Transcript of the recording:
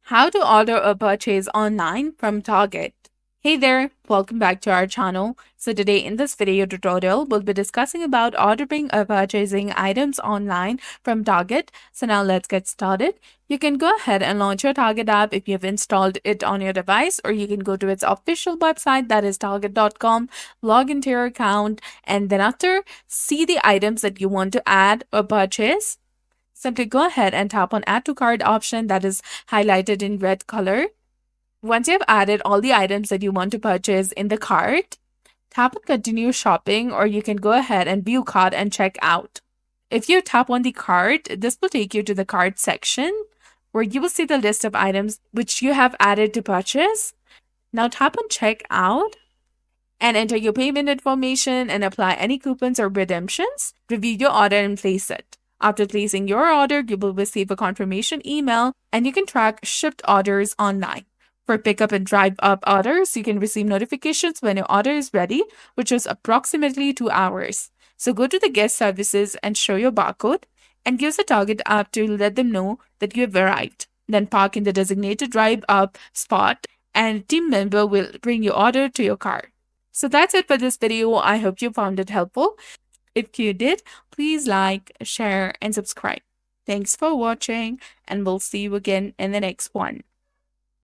How to order a purchase online from Target. Hey there, welcome back to our channel. So today in this video tutorial, we'll be discussing about ordering or purchasing items online from Target. So now let's get started. You can go ahead and launch your Target app if you've installed it on your device, or you can go to its official website, that is target.com, log into your account, and then after, see the items that you want to add or purchase. Simply go ahead and tap on Add to Cart option that is highlighted in red color. Once you have added all the items that you want to purchase in the cart, tap on Continue Shopping, or you can go ahead and View Cart and check out. If you tap on the cart, this will take you to the cart section where you will see the list of items which you have added to purchase. Now tap on Check Out and enter your payment information and apply any coupons or redemptions. Review your order and place it. After placing your order, you will receive a confirmation email and you can track shipped orders online. For pickup and drive-up orders, you can receive notifications when your order is ready, which is approximately 2 hours. So go to the guest services and show your barcode and use the Target app to let them know that you have arrived. Then park in the designated drive-up spot and a team member will bring your order to your car. So that's it for this video. I hope you found it helpful. If you did, please like, share, and subscribe. Thanks for watching, and we'll see you again in the next one.